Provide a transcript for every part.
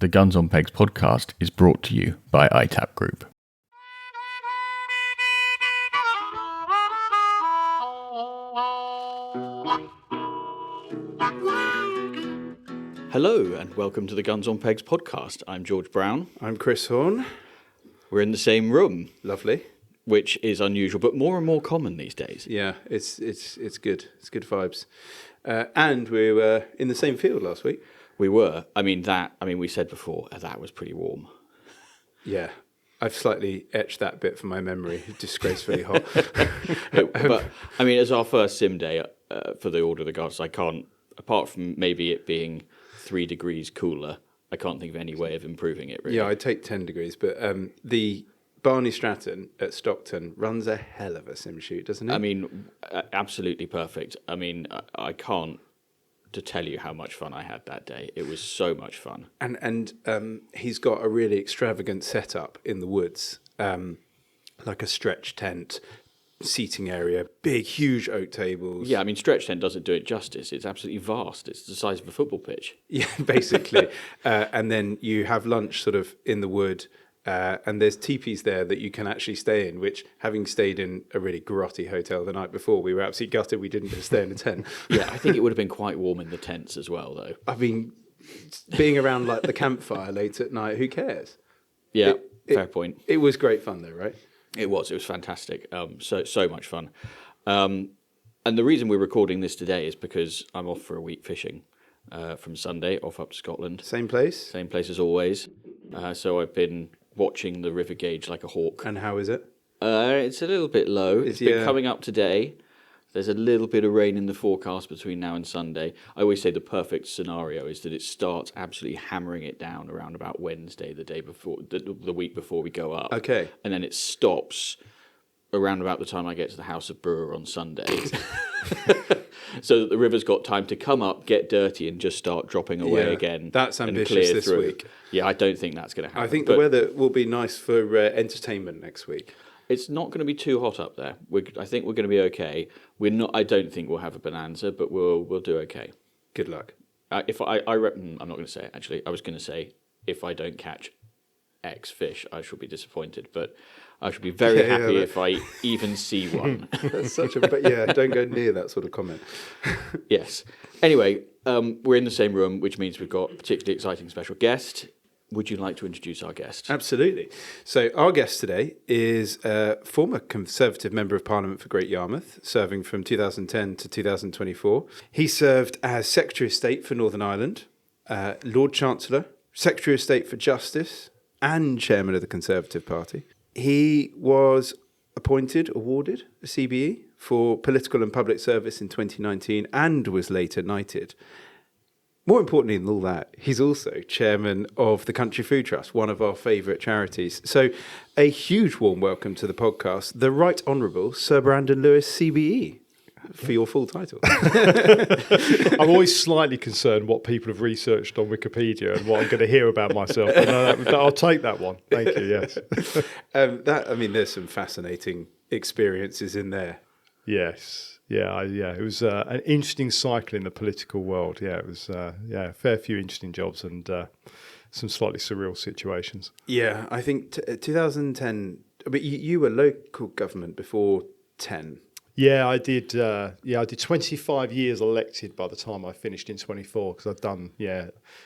The Guns on Pegs podcast is brought to you by ITAP Group. Hello and welcome to the Guns on Pegs podcast. I'm George Brown. I'm Chris Horn. We're in the same room. Lovely. Which is unusual, but more and more common these days. Yeah, it's good. It's good vibes. And we were in the same field last week. We were. We said before, that was pretty warm. Yeah. I've slightly etched that bit from my memory. Disgracefully hot. But, as our first sim day for the Order of the Guards, I can't, apart from maybe it being 3 degrees cooler, I can't think of any way of improving it, really. Yeah, I'd take 10 degrees, but the Barney Stratton at Stockton runs a hell of a sim shoot, doesn't he? Absolutely perfect. I can't to tell you how much fun I had that day. It was so much fun. And he's got a really extravagant setup in the woods, like a stretch tent, seating area, big, huge oak tables. Yeah, stretch tent doesn't do it justice. It's absolutely vast. It's the size of a football pitch. Yeah, basically. And then you have lunch sort of in the wood. And there's teepees there that you can actually stay in, which, having stayed in a really grotty hotel the night before, we were absolutely gutted we didn't stay in a tent. Yeah, I think it would have been quite warm in the tents as well, though. Being around like the campfire late at night, who cares? Yeah, fair point. It was great fun though, right? It was fantastic. So much fun. And the reason we're recording this today is because I'm off for a week fishing from Sunday, off up to Scotland. Same place? Same place as always. So I've been watching the river gauge like a hawk. And how is it? It's a little bit low. It's been coming up today. There's a little bit of rain in the forecast between now and Sunday. I always say the perfect scenario is that it starts absolutely hammering it down around about Wednesday, the day before, the week before we go up. Okay. And then it stops around about the time I get to the House of Brewer on Sunday. So that the river's got time to come up, get dirty, and just start dropping away again. That's ambitious this week. Yeah, I don't think that's going to happen. I think the weather will be nice for entertainment next week. It's not going to be too hot up there. I think we're going to be okay. We're not. I don't think we'll have a bonanza, but we'll do okay. Good luck. I'm not going to say it, actually. I was going to say if I don't catch X fish, I shall be disappointed, but I should be very happy if I even see one. That's don't go near that sort of comment. Yes. Anyway, we're in the same room, which means we've got a particularly exciting special guest. Would you like to introduce our guest? Absolutely. So our guest today is a former Conservative Member of Parliament for Great Yarmouth, serving from 2010 to 2024. He served as Secretary of State for Northern Ireland, Lord Chancellor, Secretary of State for Justice, and Chairman of the Conservative Party. He was awarded a CBE for political and public service in 2019 and was later knighted. More importantly than all that, he's also chairman of the Country Food Trust, one of our favourite charities. So a huge warm welcome to the podcast, the Right Honourable Sir Brandon Lewis CBE, for your full title. I'm always slightly concerned what people have researched on Wikipedia and what I'm going to hear about myself. But I'll take that one. Thank you, yes. There's some fascinating experiences in there. Yes. It was an interesting cycle in the political world. Yeah, it was a fair few interesting jobs and some slightly surreal situations. Yeah, I think 2010. But you were local government before 10. Yeah, I did. I did 25 years elected by the time I finished in 24 because I'd done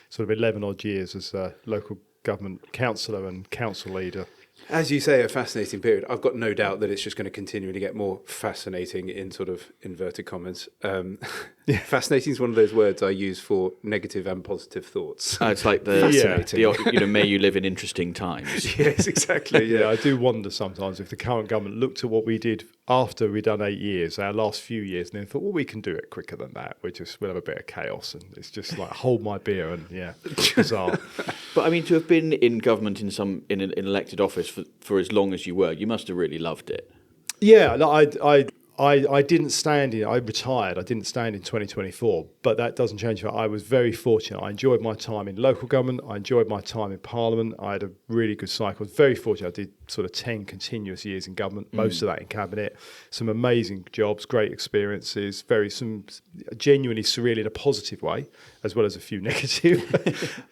sort of 11 odd years as a local government councillor and council leader. As you say, a fascinating period. I've got no doubt that it's just going to continue to get more fascinating in sort of inverted commas. Fascinating is one of those words I use for negative and positive thoughts. It's like may you live in interesting times. Yes, exactly. Yeah, I do wonder sometimes if the current government looked at what we did after we'd done 8 years, our last few years, and then thought, well, we can do it quicker than that. We'll have a bit of chaos, and it's just like hold my beer, and bizarre. But to have been in government in an elected office for as long as you were, you must have really loved it. Yeah, I didn't stand in. I retired. I didn't stand in 2024, but that doesn't change. I was very fortunate. I enjoyed my time in local government. I enjoyed my time in Parliament. I had a really good cycle. I was very fortunate. I did sort of 10 continuous years in government, most of that in cabinet. Some amazing jobs, great experiences, some genuinely surreal in a positive way, as well as a few negative.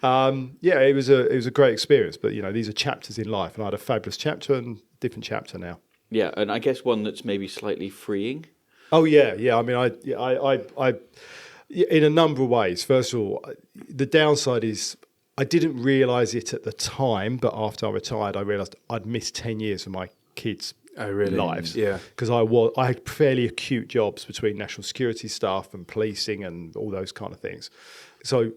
It was a great experience. But these are chapters in life, and I had a fabulous chapter and different chapter now. Yeah, and I guess one that's maybe slightly freeing. Oh yeah. I mean, I in a number of ways. First of all, the downside is I didn't realise it at the time, but after I retired, I realised I'd missed 10 years of my kids' lives. Yeah, because I had fairly acute jobs between national security staff and policing and all those kind of things. So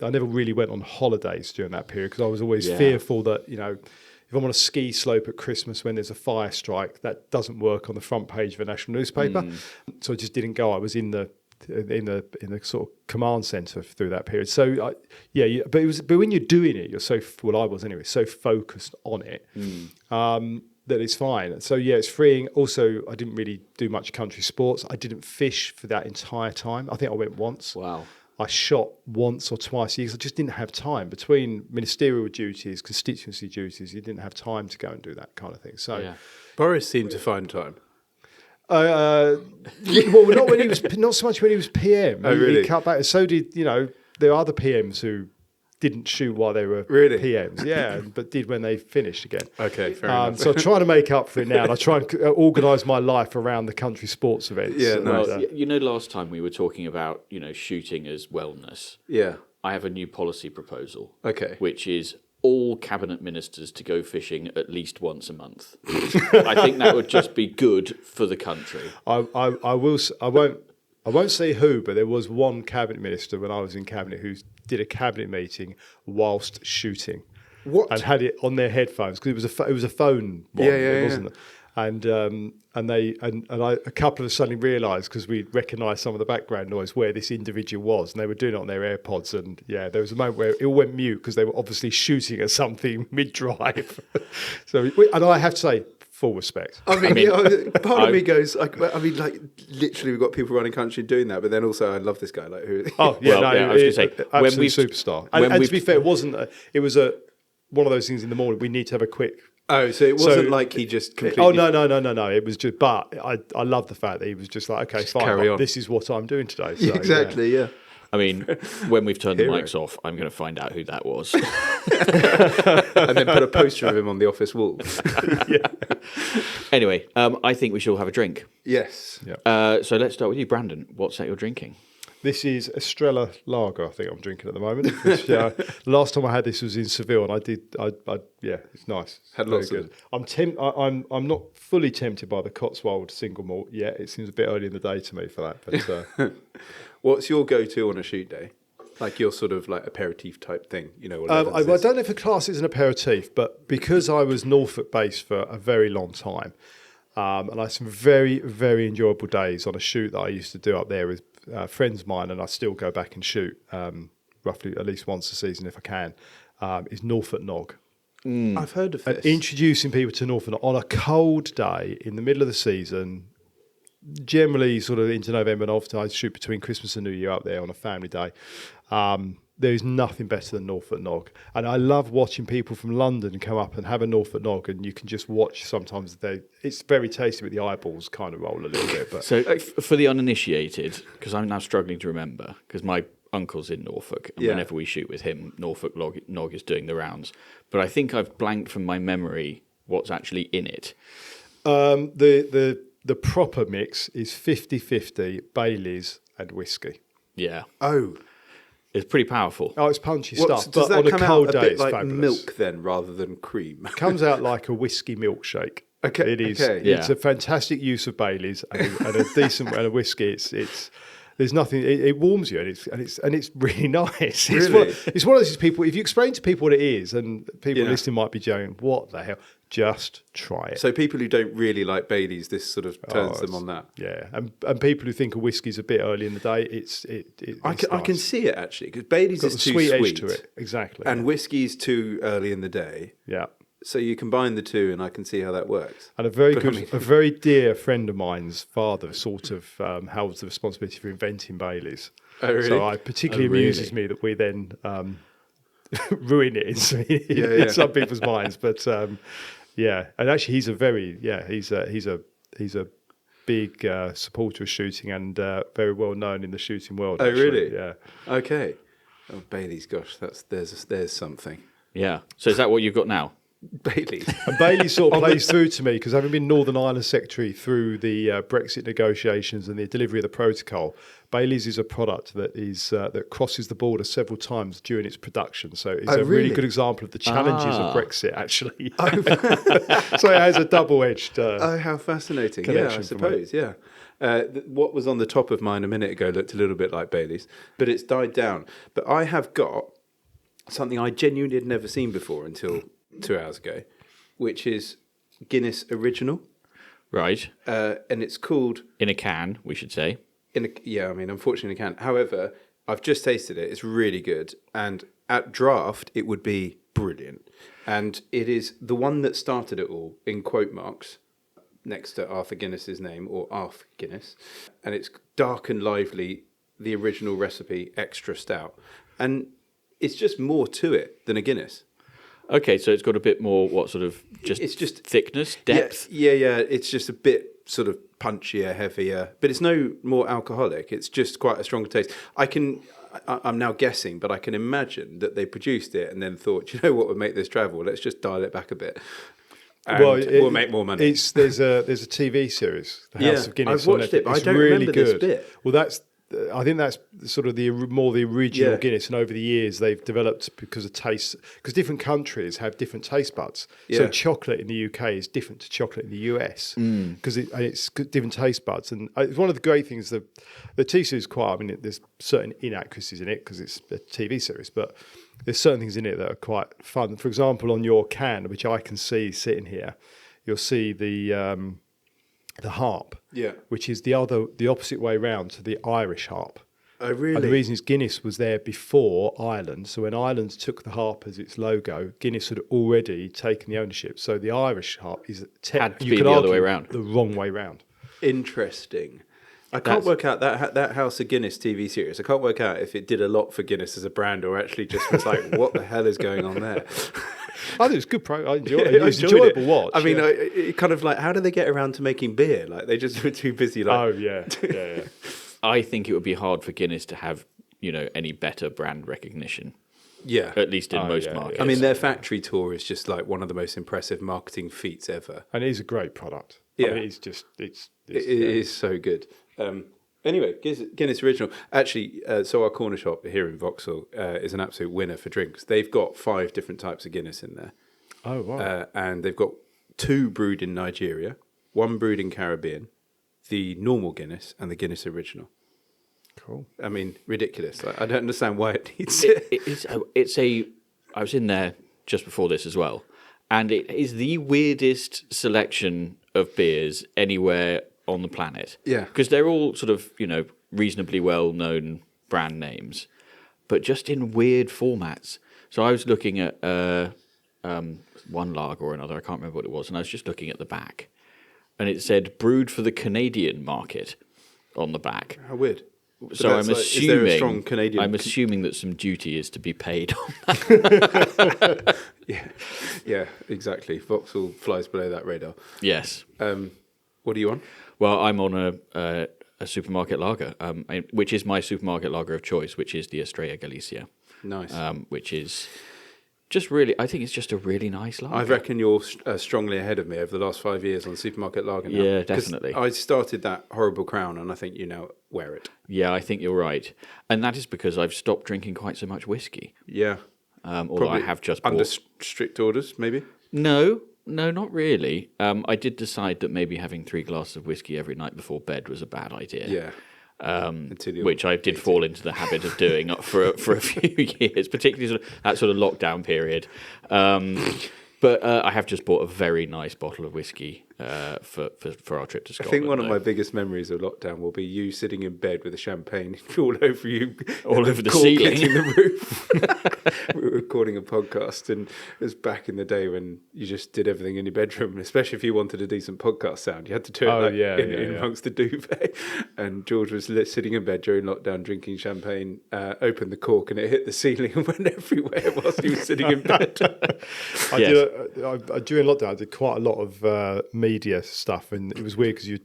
I never really went on holidays during that period because I was always fearful that if I'm on a ski slope at Christmas when there's a fire strike, that doesn't work on the front page of a national newspaper. So I just didn't go. I was in the sort of command centre through that period. So but when you're doing it, you're I was anyway, so focused on it that it's fine. So it's freeing. Also, I didn't really do much country sports. I didn't fish for that entire time. I think I went once. Wow. I shot once or twice a year because I just didn't have time. Between ministerial duties, constituency duties, you didn't have time to go and do that kind of thing. So, Boris seemed to find time. Well, not so much when he was PM. Oh, really? He cut back. So did there are other PMs who didn't shoot while they were PMs, but did when they finished again. Okay, fair enough. So I'm trying to make up for it now, and I try and organise my life around the country sports events. Yeah, nice. Last time we were talking about shooting as wellness. Yeah, I have a new policy proposal. Okay, which is all cabinet ministers to go fishing at least once a month. I think that would just be good for the country. I won't say who, but there was one cabinet minister when I was in cabinet who did a cabinet meeting whilst shooting. What? And had it on their headphones because it was a phone one. It wasn't. And a couple of us suddenly realised because we recognised some of the background noise where this individual was, and they were doing it on their AirPods. And there was a moment where it all went mute because they were obviously shooting at something mid-drive. And I have to say, full respect. Part of me goes, literally, we've got people running country doing that, but then also I love this guy. Who? Oh yeah, I was going to say, absolute superstar. And to be fair, it wasn't. It was one of those things in the morning. We need to have a quick. Oh, so it wasn't like he just completely... Oh, no. It was just... But I love the fact that he was just like, okay, fine, carry on. This is what I'm doing today. So, exactly, yeah. I mean, when we've turned the mics off, I'm going to find out who that was. And then put a poster of him on the office wall. Anyway, I think we should all have a drink. Yes. Yeah. So let's start with you, Brandon. What's that you're drinking? This is Estrella Lager, I think I'm drinking at the moment. Which, last time I had this was in Seville, and it's nice. Had lots of. I'm not fully tempted by the Cotswold single malt yet. It seems a bit early in the day to me for that. But what's your go-to on a shoot day? Like your sort of like aperitif type thing, I don't know if the class is an aperitif, but because I was Norfolk based for a very long time, and I had some very, very enjoyable days on a shoot that I used to do up there with friends of mine, and I still go back and shoot roughly at least once a season if I can, is Norfolk Nog. I've heard of this. Introducing people to Norfolk Nog on a cold day in the middle of the season, generally sort of into November, and often I shoot between Christmas and New Year up there on a family day. There is nothing better than Norfolk Nog. And I love watching people from London come up and have a Norfolk Nog, and you can just watch sometimes. It's very tasty, but the eyeballs kind of roll a little bit. But so for the uninitiated, because I'm now struggling to remember, because my uncle's in Norfolk, and whenever we shoot with him, Norfolk Nog is doing the rounds. But I think I've blanked from my memory what's actually in it. The proper mix is 50-50 Baileys and whiskey. Yeah. Oh. It's pretty powerful. Oh, it's punchy stuff. Does but that on a come cold out a day, bit like fabulous. milk then, rather than cream? It comes out like a whiskey milkshake. Okay. It is. Okay. It's a fantastic use of Baileys and a decent and a whiskey. It's there's nothing. It warms you and it's really nice. Really? It's one of those people. If you explain to people what it is, and people listening might be going, "What the hell?" Just try it. So people who don't really like Baileys, this sort of turns them on that. Yeah, and people who think a whiskey's a bit early in the day, it's I can see it actually, because Baileys is too sweet sweet edge to it, exactly. and whiskey's too early in the day. Yeah. So you combine the two, and I can see how that works. And a very dear friend of mine's father sort of held the responsibility for inventing Baileys. Oh, really? So it particularly amuses me that we then ruin it in some people's minds. But and actually, he's a big supporter of shooting and very well known in the shooting world. Oh, actually. really? Yeah. Okay. Oh, Bailey's, gosh, there's something. Yeah. So is that what you've got now? Bailey's. And Bailey sort of plays through to me because having been Northern Ireland Secretary through the Brexit negotiations and the delivery of the protocol, Bailey's is a product that is that crosses the border several times during its production. So it's a really good example of the challenges of Brexit, actually. So it has a double-edged how fascinating. Yeah, I suppose, yeah. What was on the top of mine a minute ago looked a little bit like Bailey's, but it's died down. But I have got something I genuinely had never seen before until 2 hours ago, which is Guinness Original. Right. And it's called... In a can, we should say. Unfortunately, I can't. However, I've just tasted it. It's really good. And at draft, it would be brilliant. And it is the one that started it all, in quote marks, next to Arthur Guinness's name, or Arth Guinness. And it's dark and lively, the original recipe, extra stout. And it's just more to it than a Guinness. Okay, so it's got a bit more, it's just thickness, depth? Yeah, it's just a bit sort of punchier, heavier, but it's no more alcoholic. It's just quite a stronger taste. I'm now guessing, but I can imagine that they produced it and then thought, you know what would make this travel? Let's just dial it back a bit. And we'll make more money. There's a TV series, The House of Guinness. I've watched it, but I don't remember this bit. Well, I think that's sort of the original Guinness, and over the years they've developed because of taste. Because different countries have different taste buds. So chocolate in the UK is different to chocolate in the US because it's different taste buds. And it's one of the great things. The TV series there's certain inaccuracies in it because it's a TV series, but there's certain things in it that are quite fun. For example, on your can, which I can see sitting here, you'll see the harp, which is the opposite way round to the Irish harp. Oh, really? And the reason is Guinness was there before Ireland. So when Ireland took the harp as its logo, Guinness had already taken the ownership. So the Irish harp is had to be the other way around. The wrong way round. Interesting. I can't work out that House of Guinness TV series. I can't work out if it did a lot for Guinness as a brand or actually just was like, what the hell is going on there? I think it was good. I enjoyed it. It was enjoyable watch. I mean, it kind of like, how do they get around to making beer? Like, they just were too busy. Like, oh, yeah. I think it would be hard for Guinness to have, any better brand recognition. Yeah. At least in most markets. Yeah. I mean, their factory tour is just like one of the most impressive marketing feats ever. And it is a great product. Yeah. I mean, it is so good. Anyway, Guinness Original. Actually, so our corner shop here in Vauxhall is an absolute winner for drinks. They've got 5 different types of Guinness in there. Oh, wow. And they've got 2 brewed in Nigeria, 1 brewed in Caribbean, the normal Guinness and the Guinness Original. Cool. I mean, ridiculous. I don't understand why it needs it. I was in there just before this as well, and it is the weirdest selection of beers anywhere on the planet. Yeah. Because they're all sort of, reasonably well-known brand names, but just in weird formats. So I was looking at one lager or another, I can't remember what it was, and I was just looking at the back, and it said brewed for the Canadian market on the back. How weird. So I'm assuming, is there a strong Canadian... I'm assuming that some duty is to be paid on that. Yeah, exactly. Vauxhall flies below that radar. Yes. What are you on? Well, I'm on a supermarket lager, which is my supermarket lager of choice, which is the Estrella Galicia. Nice. Which is just really, I think it's just a really nice lager. I reckon you're strongly ahead of me over the last 5 years on supermarket lager now. Yeah, definitely. I started that horrible crown, and I think you now wear it. Yeah, I think you're right. And that is because I've stopped drinking quite so much whiskey. Yeah. Although Probably I have just under bought... strict orders, maybe? No, not really. I did decide that maybe having 3 glasses of whiskey every night before bed was a bad idea. Yeah. Which I did fall into the habit of doing for a few years, particularly that sort of lockdown period. But I have just bought a very nice bottle of whiskey for our trip to I Scotland. think one of my biggest memories of lockdown will be you sitting in bed with a champagne all over you, all over the cork ceiling, hitting the roof. We were recording a podcast, and it was back in the day when you just did everything in your bedroom, especially if you wanted a decent podcast sound. You had to do it in amongst the duvet. And George was sitting in bed during lockdown drinking champagne, opened the cork, and it hit the ceiling and went everywhere whilst he was sitting in bed. During lockdown, I did quite a lot of media stuff, and it was weird because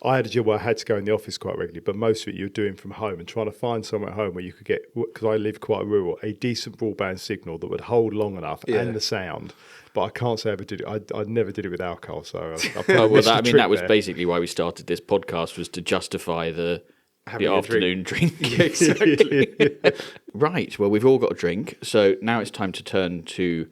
I had a job where I had to go in the office quite regularly, but most of it you were doing from home and trying to find somewhere at home where you could get, because I live quite rural, a decent broadband signal that would hold long enough and the sound. But I can't say I ever did it. I never did it with alcohol, so that was basically why we started this podcast, was to justify the afternoon drink. Yeah, exactly. Right, well, we've all got a drink, so now it's time to turn to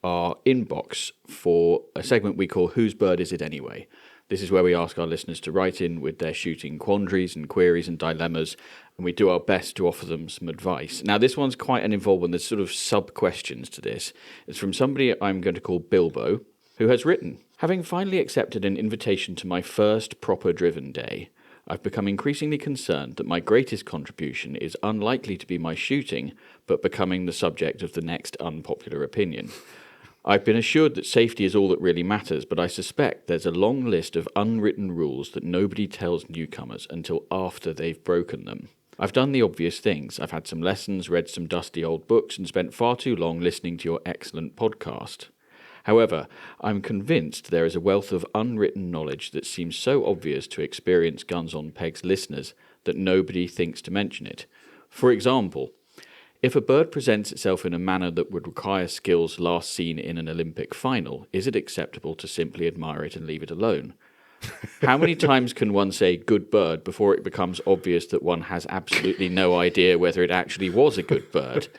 our inbox for a segment we call Whose Bird Is It Anyway? This is where we ask our listeners to write in with their shooting quandaries and queries and dilemmas, and we do our best to offer them some advice. Now, this one's quite an involved one. There's sort of sub-questions to this. It's from somebody I'm going to call Bilbo, who has written, having finally accepted an invitation to my first proper driven day, I've become increasingly concerned that my greatest contribution is unlikely to be my shooting, but becoming the subject of the next unpopular opinion. I've been assured that safety is all that really matters, but I suspect there's a long list of unwritten rules that nobody tells newcomers until after they've broken them. I've done the obvious things. I've had some lessons, read some dusty old books, and spent far too long listening to your excellent podcast. However, I'm convinced there is a wealth of unwritten knowledge that seems so obvious to experienced Guns on Pegs listeners that nobody thinks to mention it. For example, if a bird presents itself in a manner that would require skills last seen in an Olympic final, is it acceptable to simply admire it and leave it alone? How many times can one say good bird before it becomes obvious that one has absolutely no idea whether it actually was a good bird?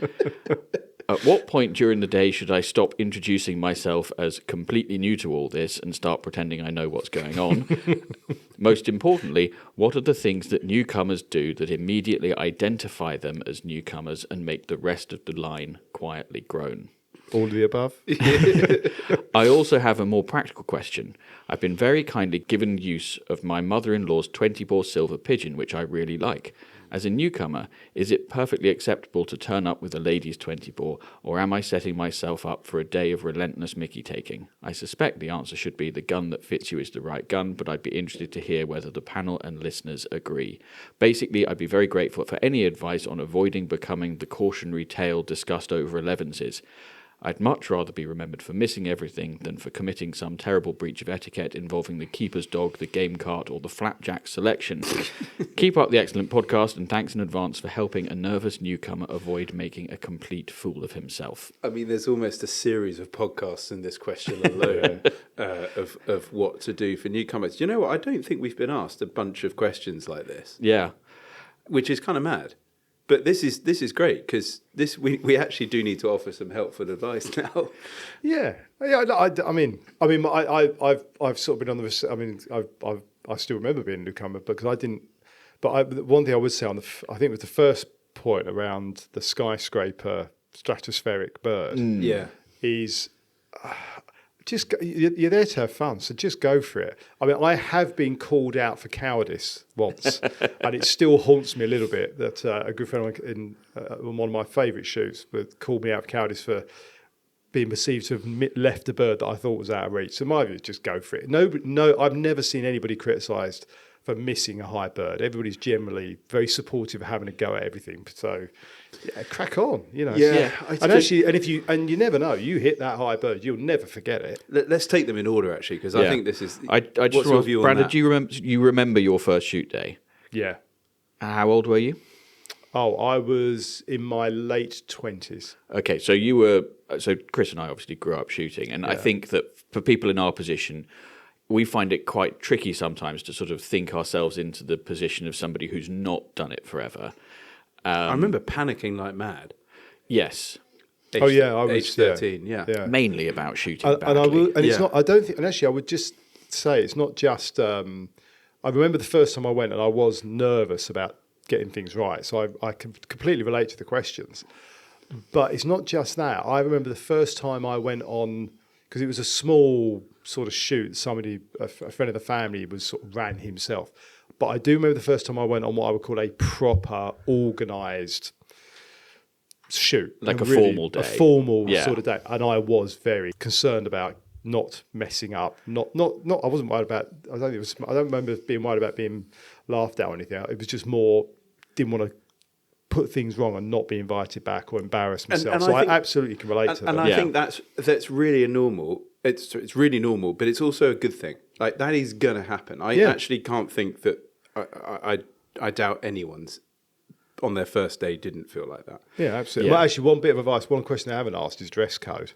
At what point during the day should I stop introducing myself as completely new to all this and start pretending I know what's going on? Most importantly, what are the things that newcomers do that immediately identify them as newcomers and make the rest of the line quietly groan? All of the above. I also have a more practical question. I've been very kindly given use of my mother-in-law's 20-bore silver pigeon, which I really like. As a newcomer, is it perfectly acceptable to turn up with a lady's 20-bore, or am I setting myself up for a day of relentless mickey-taking? I suspect the answer should be the gun that fits you is the right gun, but I'd be interested to hear whether the panel and listeners agree. Basically, I'd be very grateful for any advice on avoiding becoming the cautionary tale discussed over 11s. I'd much rather be remembered for missing everything than for committing some terrible breach of etiquette involving the keeper's dog, the game cart, or the flapjack selection. Keep up the excellent podcast, and thanks in advance for helping a nervous newcomer avoid making a complete fool of himself. I mean, there's almost a series of podcasts in this question alone of what to do for newcomers. You know what? I don't think we've been asked a bunch of questions like this. Yeah. Which is kind of mad. But this is great because we actually do need to offer some helpful advice now. Yeah. I've sort of been on the. I still remember being a newcomer because I didn't. But one thing I would say I think it was the first point around the skyscraper stratospheric bird. Is. You're there to have fun, so just go for it. I mean, I have been called out for cowardice once, and it still haunts me a little bit that a good friend in one of my favourite shoots called me out for cowardice for being perceived to have left a bird that I thought was out of reach. So my view is just go for it. No, I've never seen anybody criticised for missing a high bird. Everybody's generally very supportive of having a go at everything. So, yeah, crack on, you know. Yeah. And you never know. You hit that high bird, you'll never forget it. Let's take them in order, actually, because I think this is. I just what's your view Brandon, on that? do you remember your first shoot day? Yeah. How old were you? Oh, I was in my late 20s. Okay, so Chris and I obviously grew up shooting, and I think that for people in our position, we find it quite tricky sometimes to sort of think ourselves into the position of somebody who's not done it forever. I remember panicking like mad. Yes. I was age 13. Yeah. Mainly about shooting badly. It's not. I don't think. And actually, I would just say it's not just. I remember the first time I went, and I was nervous about getting things right. So I completely relate to the questions. But it's not just that. I remember the first time I went on because it was a small sort of shoot. Somebody, a friend of the family, was sort of ran himself. But I do remember the first time I went on what I would call a proper organised shoot, like a really, formal day, a formal sort of day, and I was very concerned about not messing up. Not. I wasn't worried about. I don't remember being worried about being laughed at or anything. It was just more didn't want to put things wrong and not be invited back or embarrass myself. And so I think, absolutely can relate to that. And I think that's really a normal. It's really normal, but it's also a good thing. Like that is gonna happen. I actually can't think that I doubt anyone's on their first day didn't feel like that. Yeah, absolutely. Well, actually, one bit of advice, one question I haven't asked is dress code.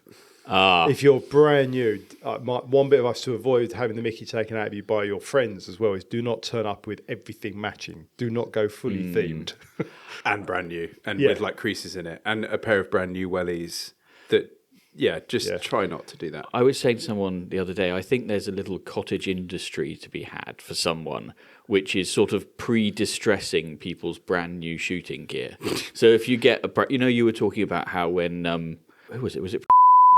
Ah. If you're brand new, one bit of advice to avoid having the mickey taken out of you by your friends as well is do not turn up with everything matching. Do not go fully themed. And brand new, and with like creases in it, and a pair of brand new wellies that, try not to do that. I was saying to someone the other day, I think there's a little cottage industry to be had for someone, which is sort of pre-distressing people's brand new shooting gear. So if you get you were talking about how when, who was it? Was it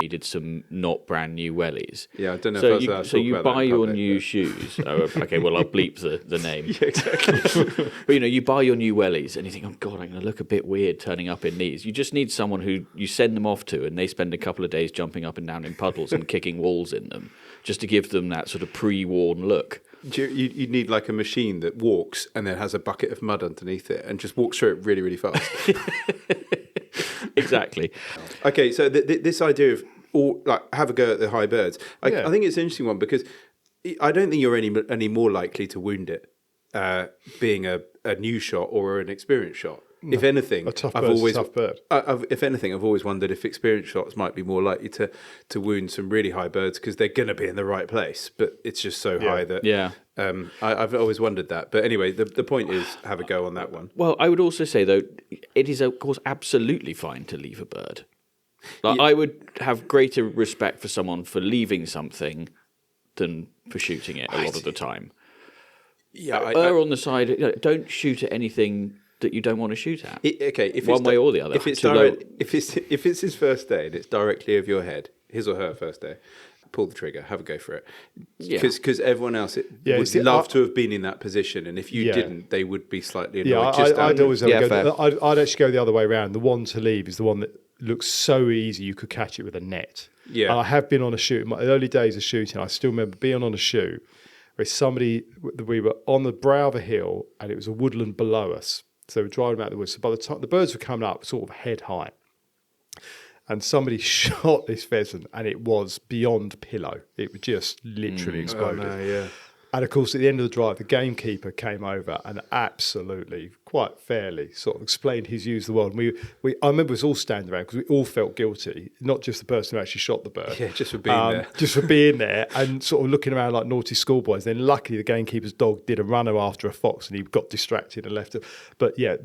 needed some not brand new wellies? Yeah, I don't know so if that's so you buy your new shoes. Oh, okay, well, I'll bleep the name. Yeah, exactly. But you buy your new wellies and you think, oh God, I'm going to look a bit weird turning up in these. You just need someone who you send them off to and they spend a couple of days jumping up and down in puddles and kicking walls in them, just to give them that sort of pre-worn look. You need like a machine that walks and then has a bucket of mud underneath it and just walks through it really, really fast. Exactly. Okay, so this idea of have a go at the high birds, I think it's an interesting one because I don't think you're any more likely to wound it being a new shot or an experienced shot. No. If anything, a tough bird. If anything, I've always wondered if experienced shots might be more likely to wound some really high birds because they're going to be in the right place, but it's just so high that I've always wondered that. But anyway, the point is have a go on that one. Well, I would also say though, it is of course absolutely fine to leave a bird. I would have greater respect for someone for leaving something than for shooting it a lot of the time. Yeah, err on the side. Don't shoot at anything that you don't want to shoot at. If one way or the other. If it's his first day and it's directly over your head, his or her first day, pull the trigger, have a go for it. Because everyone else would love to have been in that position, and if you didn't, they would be slightly annoyed. I'd always I'd actually go the other way around. The one to leave is the one that looks so easy you could catch it with a net. Yeah, and I have been on a shoot. In my early days of shooting, I still remember being on a shoot where we were on the brow of a hill and it was a woodland below us. So we were driving out the woods. So by the time the birds were coming up, sort of head high, and somebody shot this pheasant and it was beyond pillow. It would just literally exploded. Oh, no, yeah. And of course, at the end of the drive, the gamekeeper came over and absolutely, quite fairly, sort of explained his views of the world. And I remember us all standing around because we all felt guilty, not just the person who actually shot the bird. Yeah, just for being there. Just for being there and sort of looking around like naughty schoolboys. Then luckily, the gamekeeper's dog did a runner after a fox and he got distracted and left it. But yeah,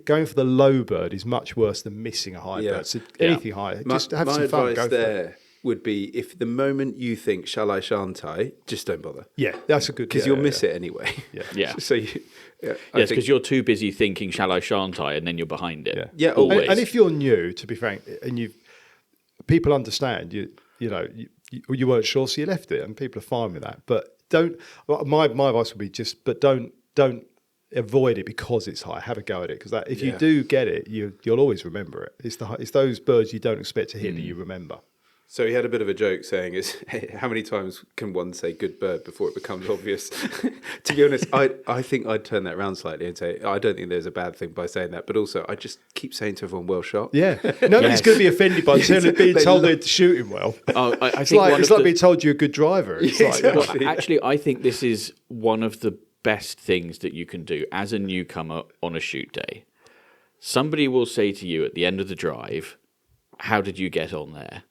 going for the low bird is much worse than missing a high bird. So anything higher, just have some fun. Go for it. Would be if the moment you think shall I, shan't I, just don't bother. Yeah, that's a good, because you'll miss it anyway. Yeah. So because you're too busy thinking shall I, shan't I, and then you're behind it. Yeah, always. And if you're new, to be frank, and people understand you weren't sure, so you left it, and people are fine with that. But don't. My advice would be don't avoid it because it's high. Have a go at it, because if you do get it, you'll always remember it. It's those birds you don't expect to hit that you remember. So he had a bit of a joke saying, hey, how many times can one say good bird before it becomes obvious? To be honest, I think I'd turn that around slightly and say, I don't think there's a bad thing by saying that, but also I just keep saying to everyone, well shot. Yeah. Nobody's going to be offended by being told they're shooting well. It's like being told you're a good driver. Actually, I think this is one of the best things that you can do as a newcomer on a shoot day. Somebody will say to you at the end of the drive, how did you get on there?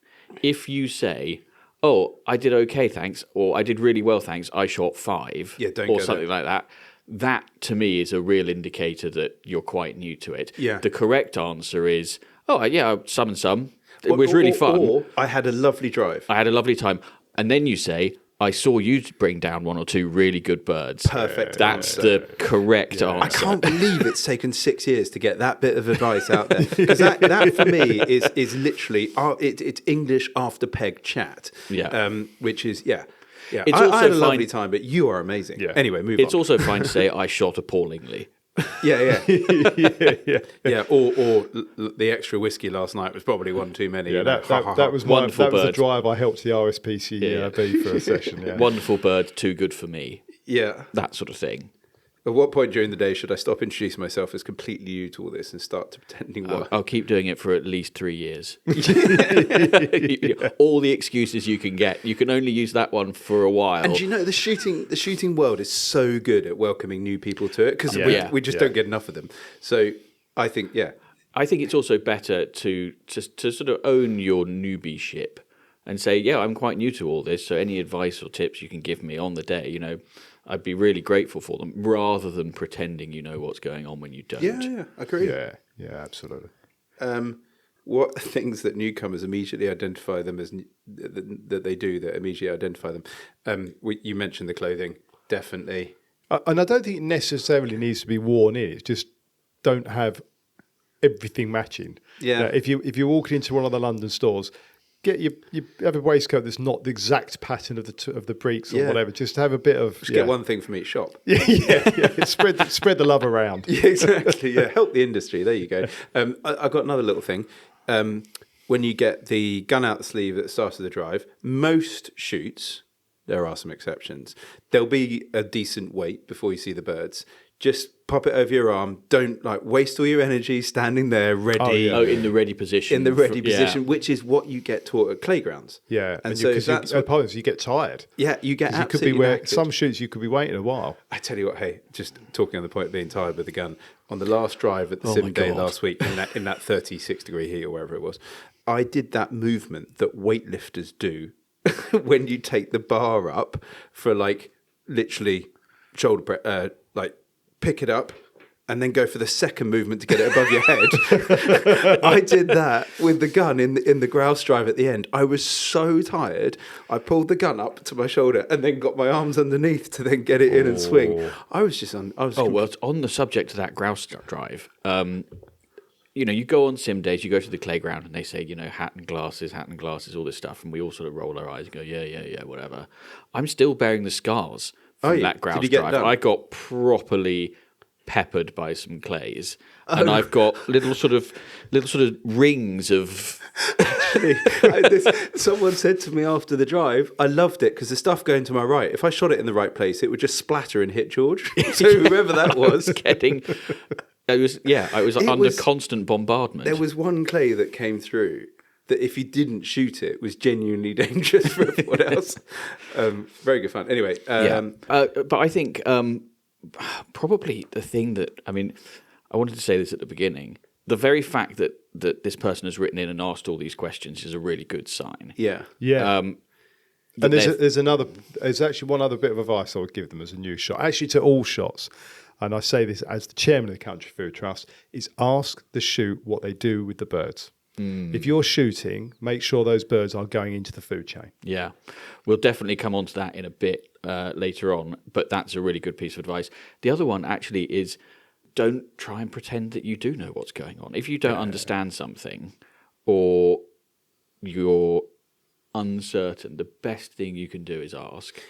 If you say, oh, I did okay, thanks, or I did really well, thanks, I shot 5, or something like that, that to me is a real indicator that you're quite new to it. Yeah. The correct answer is, oh, yeah, some and some. It was really fun. Or I had a lovely drive. I had a lovely time. And then you say, I saw you bring down 1 or 2 really good birds. Perfect That's answer. the correct answer. I can't believe it's taken 6 years to get that bit of advice out there, because that for me is literally it's English after peg chat. Yeah. Which is yeah. It's I also had a lovely fine- time, but you are amazing. Yeah. Anyway, move It's on. also fine to say I shot appallingly. Yeah. yeah. Or the extra whiskey last night was probably one too many. Yeah, you know. that was Wonderful that was the bird. drive I helped the RSPCB for a session. Yeah. Wonderful bird, too good for me. Yeah. That sort of thing. At what point during the day should I stop introducing myself as completely new to all this and start to pretending what? I'll keep doing it for at least 3 years. All the excuses you can get. You can only use that one for a while. And you know, the shooting world is so good at welcoming new people to it, because we just don't get enough of them. So I think, I think it's also better to sort of own your newbie-ship and say, yeah, I'm quite new to all this, so any advice or tips you can give me on the day, I'd be really grateful for them, rather than pretending you know what's going on when you don't. yeah, agree. Yeah, absolutely. What are things that newcomers immediately identify them as that they do that immediately identify them? You mentioned the clothing, definitely. And I don't think it necessarily needs to be worn in. It's just don't have everything matching. Yeah. If you're walking into one of the London stores, you have a waistcoat that's not the exact pattern of the breeks or whatever. Just have a bit of Get one thing from each shop. yeah. Spread the love around. Yeah, exactly. Yeah, help the industry. There you go. I got another little thing. When you get the gun out the sleeve at the start of the drive, most shoots, there are some exceptions, there'll be a decent wait before you see the birds. Just pop it over your arm. Don't waste all your energy standing there ready. In the ready position. In the ready position, which is what you get taught at playgrounds. Yeah, and so that's you get tired. Yeah, you get You could absolutely be knackered. some shoots you could be waiting a while. I tell you what, hey, just talking on the point of being tired with the gun, on the last drive at the sim day last week, in that 36-degree heat or wherever it was, I did that movement that weightlifters do when you take the bar up for literally shoulder pick it up and then go for the second movement to get it above your head. I did that with the gun in the grouse drive at the end. I was so tired. I pulled the gun up to my shoulder and then got my arms underneath to then get it in and swing. I was just on. Well, on the subject of that grouse drive, you go on sim days, you go to the playground and they say, hat and glasses, all this stuff, and we all sort of roll our eyes and go, yeah, whatever. I'm still bearing the scars from that grouse drive. I got properly peppered by some clays, and I've got little sort of rings of. Someone said to me after the drive, I loved it because the stuff going to my right, if I shot it in the right place, it would just splatter and hit George. So whoever that was, I was under constant bombardment. There was one clay that came through that if you didn't shoot it was genuinely dangerous for everyone else. Very good fun. Anyway, but I think probably the thing that I wanted to say this at the beginning. The very fact that this person has written in and asked all these questions is a really good sign. Yeah. And there's actually one other bit of advice I would give them as a new shot, actually to all shots. And I say this as the chairman of the Country Food Trust, is ask the shoot what they do with the birds. If you're shooting, make sure those birds are going into the food chain. Yeah, we'll definitely come on to that in a bit later on, but that's a really good piece of advice. The other one actually is don't try and pretend that you do know what's going on. If you don't understand something or you're uncertain, the best thing you can do is ask.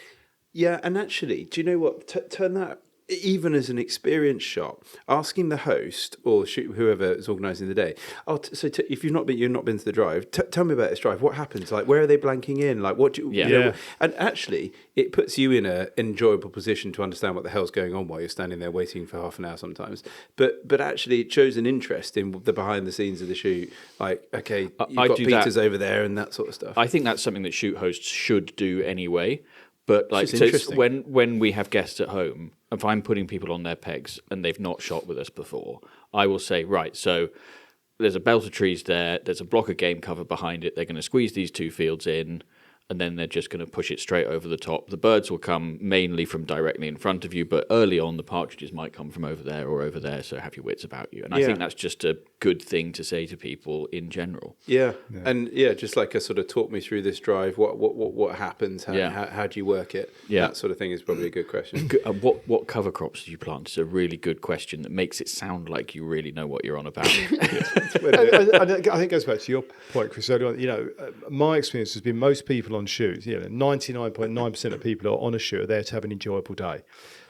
Yeah, and actually, do you know what? Turn that, even as an experienced shot, asking the host or whoever is organising the day, if you've not been to the drive, tell me about this drive. What happens? Where are they blanking in? What do you know? And actually, it puts you in an enjoyable position to understand what the hell's going on while you're standing there waiting for half an hour sometimes. But actually, it shows an interest in the behind the scenes of the shoot. Okay, you've got Peters over there and that sort of stuff. I think that's something that shoot hosts should do anyway. But interesting. when we have guests at home, if I'm putting people on their pegs and they've not shot with us before, I will say, right, so there's a belt of trees there, there's a block of game cover behind it, they're going to squeeze these 2 fields in, and then they're just going to push it straight over the top. The birds will come mainly from directly in front of you, but early on the partridges might come from over there or over there, so have your wits about you. And I think that's just a good thing to say to people in general. Yeah. And just like a sort of talk me through this drive, what happens, how do you work it? Yeah. That sort of thing is probably a good question. What cover crops do you plant is a really good question that makes it sound like you really know what you're on about. I think it goes back to your point, Chris. Earlier on, my experience has been most people on shoots, 99.9% of people are on a shoot are there to have an enjoyable day.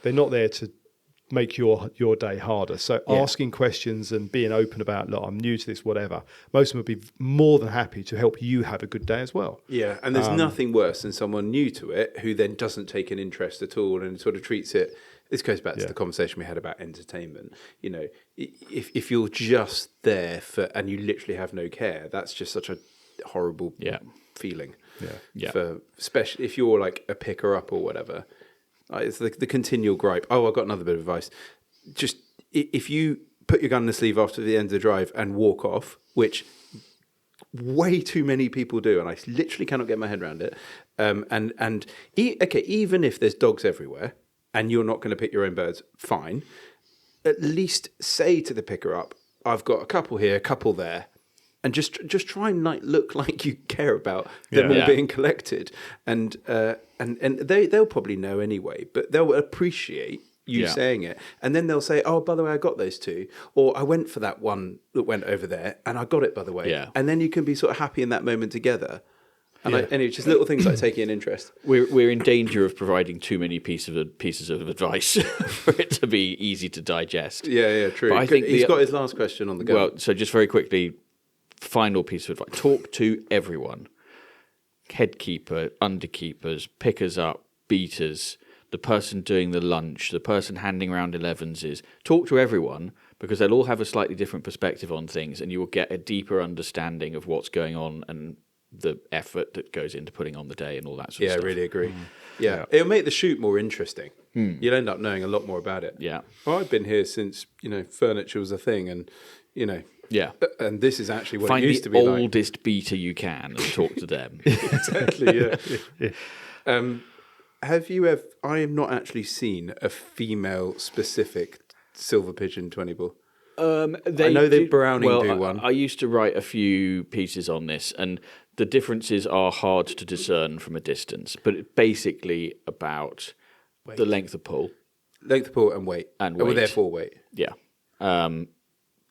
They're not there to make your day harder. So asking questions and being open about, look, I'm new to this, whatever, most of them would be more than happy to help you have a good day as well. Yeah, and there's nothing worse than someone new to it who then doesn't take an interest at all and sort of treats it. This goes back to the conversation we had about entertainment. If you're just there and you literally have no care, that's just such a horrible feeling. For especially if you're like a picker up or whatever. It's the continual gripe. Oh, I've got another bit of advice. Just if you put your gun in the sleeve after the end of the drive and walk off, which way too many people do, and I literally cannot get my head around it. Even if there's dogs everywhere and you're not going to pick your own birds, fine. At least say to the picker up, I've got a couple here, a couple there. And just try and look like you care about them all being collected, and they'll probably know anyway, but they'll appreciate you saying it, and then they'll say, "Oh, by the way, I got those two," or "I went for that one that went over there, and I got it by the way." And then you can be sort of happy in that moment together. And it's just little things like taking an interest. We're in danger of providing too many pieces of advice for it to be easy to digest. Yeah, true. But I think he's got his last question on the go. Well, so just very quickly. Final piece of advice. Talk to everyone. Headkeeper, underkeepers, pickers up, beaters, the person doing the lunch, the person handing around 11s. Talk to everyone because they'll all have a slightly different perspective on things and you will get a deeper understanding of what's going on and the effort that goes into putting on the day and all that sort of stuff. Yeah, really agree. Yeah, it'll make the shoot more interesting. You'll end up knowing a lot more about it. Yeah. Well, I've been here since, furniture was a thing and, Yeah. And this is actually what Find it used to be like. Find the oldest beater you can and talk to them. Exactly, yeah. Have you ever... I have not actually seen a female-specific silver pigeon 20 ball. I know that Browning do one. I used to write a few pieces on this, and the differences are hard to discern from a distance, but it's basically about the length of pull. Length of pull and weight. And weight. Or therefore weight. Yeah.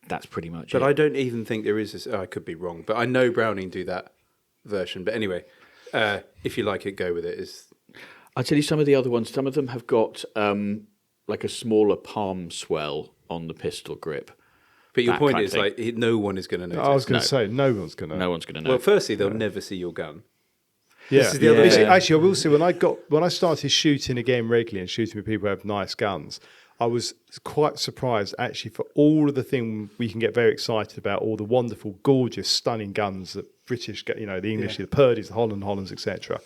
That's pretty much it. But I don't even think there is I could be wrong, but I know Browning do that version. But anyway, if you like it, go with it. I'll tell you some of the other ones. Some of them have got like a smaller palm swell on the pistol grip. But your point is no one is going to notice. I was going to say, no one's going to. No one's going to know. Well, firstly, they'll never see your gun. Yeah. This is the other thing. Actually, I will say, when I started shooting again regularly and shooting with people who have nice guns, I was quite surprised, actually, for all of the thing we can get very excited about, all the wonderful, gorgeous, stunning guns that British get, the English, the Purdy's, the Hollands, etc.,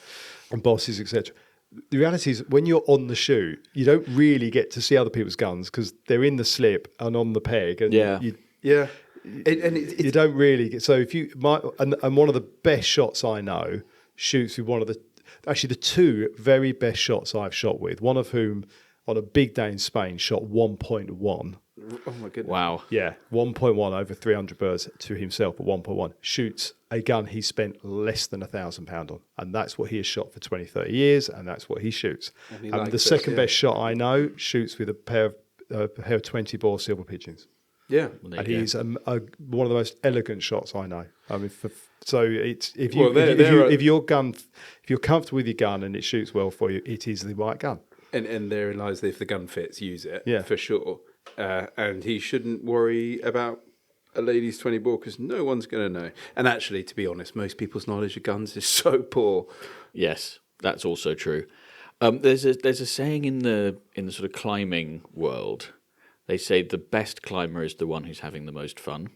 and Bosses, etc. The reality is, when you're on the shoot, you don't really get to see other people's guns because they're in the slip and on the peg. And you don't really get... So if you... And one of the best shots I know shoots with one of the... Actually, the two very best shots I've shot with, one of whom... on a big day in Spain, shot 1.1. Oh, my goodness. Wow. Yeah, 1.1 over 300 birds to himself at 1.1. Shoots a gun he spent less than £1,000 on. And that's what he has shot for 20, 30 years, and that's what he shoots. And the second best shot I know shoots with a pair of 20-bore silver pigeons. Yeah. And he's one of the most elegant shots I know. I mean, if you're comfortable with your gun and it shoots well for you, it is the right gun. And therein lies, if the gun fits, use it, for sure. And he shouldn't worry about a lady's 20 bore because no one's going to know. And actually, to be honest, most people's knowledge of guns is so poor. Yes, that's also true. There's a saying in the sort of climbing world. They say the best climber is the one who's having the most fun.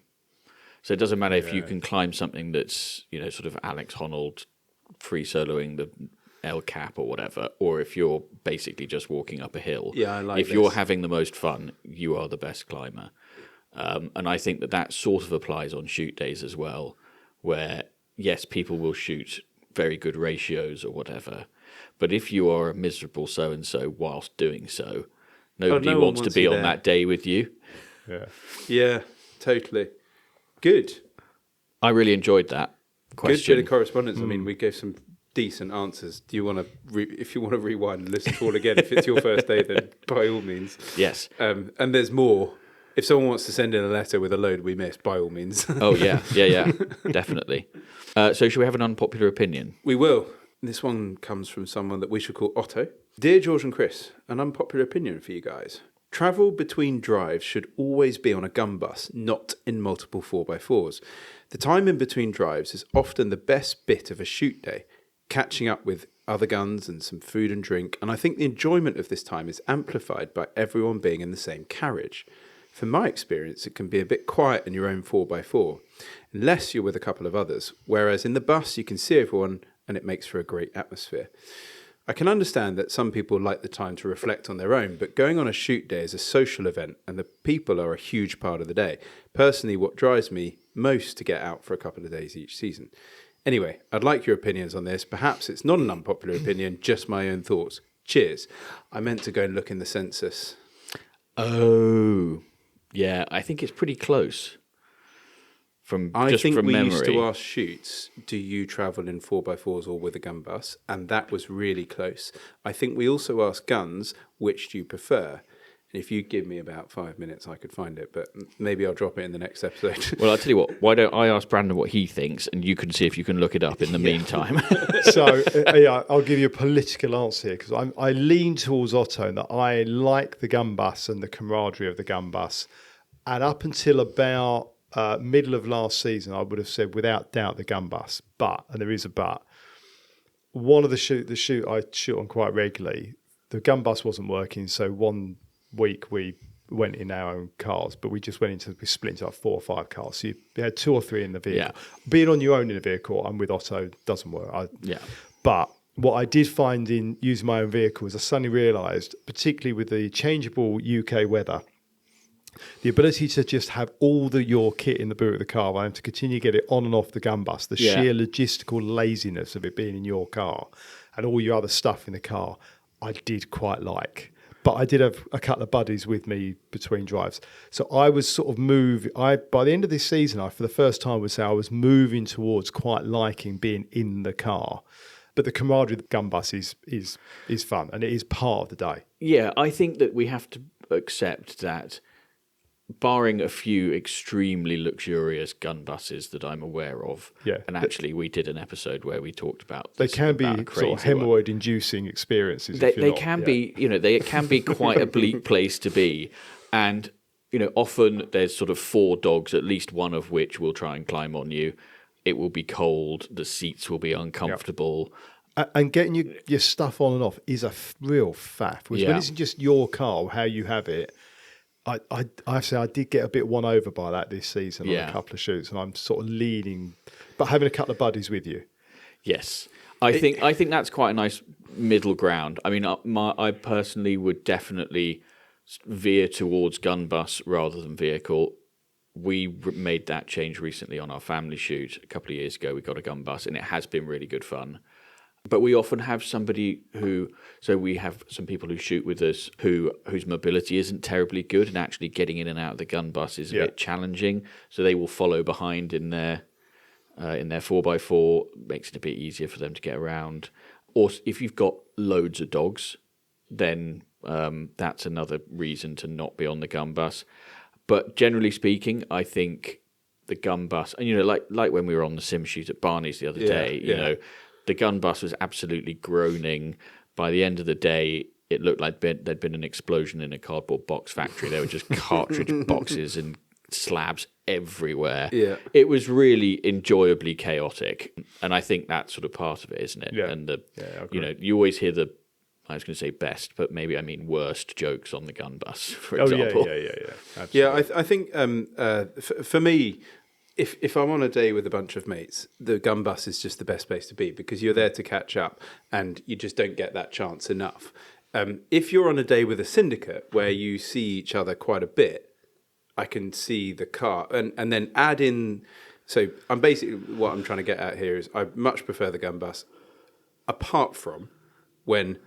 So it doesn't matter if you can climb something that's sort of Alex Honnold free soloing the El Cap or whatever, or if you're basically just walking up a hill. Yeah, I like If you're having the most fun, you are the best climber. And I think that sort of applies on shoot days as well, where, yes, people will shoot very good ratios or whatever. But if you are a miserable so-and-so whilst doing so, nobody no one wants to wants be you on there. that day with you. Yeah. Yeah, totally. Good. I really enjoyed that Good question. bit of correspondence. I mean, we gave some decent answers. Do you want to, if you want to rewind and listen to all again, if it's your first day, then by all means. Yes. And there's more. If someone wants to send in a letter with a load we missed, by all means. Oh, yeah, definitely. So should we have an unpopular opinion? We will. This one comes from someone that we should call Otto. Dear George and Chris, an unpopular opinion for you guys. Travel between drives should always be on a gun bus, not in multiple 4x4s. The time in between drives is often the best bit of a shoot day, catching up with other guns and some food and drink, and I think the enjoyment of this time is amplified by everyone being in the same carriage. From my experience, it can be a bit quiet in your own 4x4, unless you're with a couple of others, whereas in the bus you can see everyone and it makes for a great atmosphere. I can understand that some people like the time to reflect on their own, but going on a shoot day is a social event and the people are a huge part of the day. Personally, what drives me most to get out for a couple of days each season. Anyway, I'd like your opinions on this. Perhaps it's not an unpopular opinion, just my own thoughts. Cheers. I meant to go and look in the census. Oh, yeah, I think it's pretty close. I think we memory. used to ask shoots, do you travel in 4x4s or with a gun bus? And that was really close. I think we also asked guns, which do you prefer? And if you give me about 5 minutes, I could find it, but maybe I'll drop it in the next episode. Well, I'll tell you what, why don't I ask Brandon what he thinks, and you can see if you can look it up in the meantime. So, yeah, I'll give you a political answer here because I lean towards Otto in that I like the gun bus and the camaraderie of the gun bus. And up until about middle of last season, I would have said without doubt the gun bus. But, and there is a but, one of the shoot I shoot on quite regularly, the gun bus wasn't working. So one week we went in our own cars, but we split into like 4 or 5 cars. So you had 2 or 3 in the vehicle. Yeah. Being on your own in a vehicle, I'm with Otto, doesn't work. Yeah. But what I did find in using my own vehicle is I suddenly realised, particularly with the changeable UK weather, the ability to just have all your kit in the boot of the car and to continue to get it on and off the gun bus, the sheer logistical laziness of it being in your car and all your other stuff in the car, I did quite like. But I did have a couple of buddies with me between drives. So I was sort of by the end of this season, for the first time would say I was moving towards quite liking being in the car. But the camaraderie of the gun bus is fun and it is part of the day. Yeah, I think that we have to accept that, barring a few extremely luxurious gun buses that I'm aware of, and actually we did an episode where we talked about they this, can be about a sort of crazy one. hemorrhoid-inducing experiences. They can be, they can be quite a bleak place to be, and often there's sort of 4 dogs, at least one of which will try and climb on you. It will be cold. The seats will be uncomfortable. And getting your stuff on and off is a real faff. When it's just your car or how you have it. I have to say I did get a bit won over by that this season on a couple of shoots, and I'm sort of leaning, but having a couple of buddies with you. Yes, I think that's quite a nice middle ground. I mean, I personally would definitely veer towards gun bus rather than vehicle. We made that change recently on our family shoot a couple of years ago. We got a gun bus, and it has been really good fun. But we often have we have some people who shoot with us whose mobility isn't terribly good, and actually getting in and out of the gun bus is a bit challenging. So they will follow behind in their 4x4, makes it a bit easier for them to get around. Or if you've got loads of dogs, then that's another reason to not be on the gun bus. But generally speaking, I think the gun bus, and like when we were on the sim shoot at Barney's the other day, the gun bus was absolutely groaning. By the end of the day, it looked like there'd been an explosion in a cardboard box factory. There were just cartridge boxes and slabs everywhere. Yeah. It was really enjoyably chaotic. And I think that's sort of part of it, isn't it? Yeah. And you always hear I was going to say best, but maybe I mean worst jokes on the gun bus, for example. Yeah. Absolutely. Yeah, I think for me, if I'm on a day with a bunch of mates, the gun bus is just the best place to be because you're there to catch up and you just don't get that chance enough. If you're on a day with a syndicate where you see each other quite a bit, I can see the car and then add in So what I'm trying to get at here is I much prefer the gun bus, apart from when